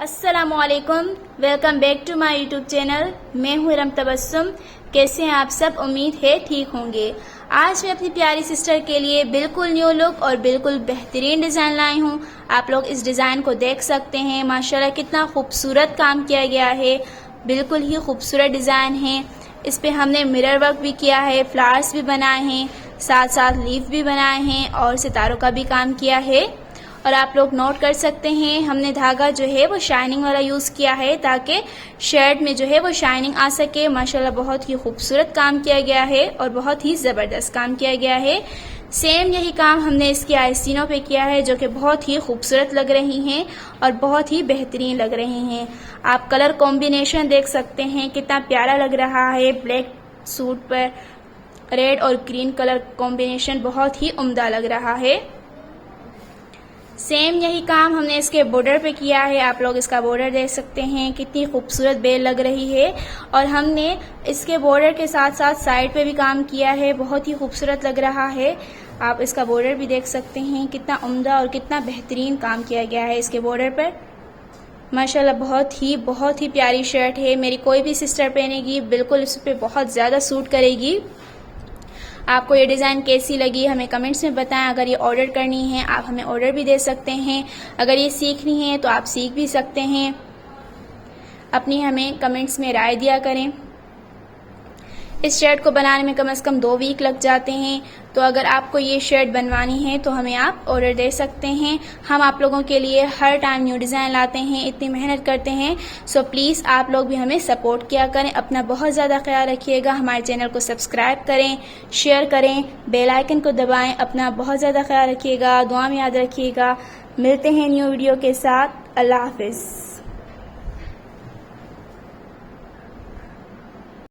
अस्सलामुअलैकुम, welcome back to my YouTube channel. मैं हूँ रम तबस्सुम। कैसे हैं आप सब? उम्मीद है ठीक होंगे। आज मैं अपनी प्यारी सिस्टर के लिए बिल्कुल न्यू लुक और बिल्कुल बेहतरीन डिज़ाइन लाई हूँ। आप लोग इस डिज़ाइन को देख सकते हैं। माशाल्लाह कितना खूबसूरत काम किया गया है, बिल्कुल ही खूबसूरत डिज़ाइन है। इस पे हमने मिरर वर्क भी किया है, फ्लावर्स भी बनाए हैं, साथ साथ लीफ भी बनाए हैं और सितारों का भी काम किया है। और आप लोग नोट कर सकते हैं, हमने धागा जो है वो शाइनिंग वाला यूज़ किया है ताकि शर्ट में जो है वो शाइनिंग आ सके। माशाल्लाह बहुत ही खूबसूरत काम किया गया है और बहुत ही ज़बरदस्त काम किया गया है। सेम यही काम हमने इसकी आस्तीनों पे किया है जो कि बहुत ही खूबसूरत लग रही हैं और बहुत ही बेहतरीन लग रही हैं। आप कलर कॉम्बिनेशन देख सकते हैं, कितना प्यारा लग रहा है। ब्लैक सूट पर रेड और ग्रीन कलर कॉम्बिनेशन बहुत ही उम्दा लग रहा है। सेम यही काम हमने इसके बॉर्डर पे किया है। आप लोग इसका बॉर्डर देख सकते हैं, कितनी खूबसूरत बेल लग रही है। और हमने इसके बॉर्डर के साथ साथ साइड पे भी काम किया है, बहुत ही खूबसूरत लग रहा है। आप इसका बॉर्डर भी देख सकते हैं, कितना उम्दा और कितना बेहतरीन काम किया गया है इसके बॉर्डर पर। माशाल्लाह बहुत ही प्यारी शर्ट है। मेरी कोई भी सिस्टर पहनेगी बिल्कुल इस पर बहुत ज़्यादा सूट करेगी। आपको ये डिज़ाइन कैसी लगी हमें कमेंट्स में बताएं। अगर ये ऑर्डर करनी है आप हमें ऑर्डर भी दे सकते हैं। अगर ये सीखनी है तो आप सीख भी सकते हैं। अपनी हमें कमेंट्स में राय दिया करें। इस शर्ट को बनाने में कम से कम 2 वीक लग जाते हैं। तो अगर आपको ये शर्ट बनवानी है तो हमें आप ऑर्डर दे सकते हैं। हम आप लोगों के लिए हर टाइम न्यू डिज़ाइन लाते हैं, इतनी मेहनत करते हैं। सो प्लीज़ आप लोग भी हमें सपोर्ट किया करें। अपना बहुत ज़्यादा ख्याल रखिएगा। हमारे चैनल को सब्सक्राइब करें, शेयर करें, बेल आइकन को दबाएं। अपना बहुत ज़्यादा ख्याल रखिएगा, दुआ में याद रखिएगा। मिलते हैं न्यू वीडियो के साथ। अल्लाह हाफिज़।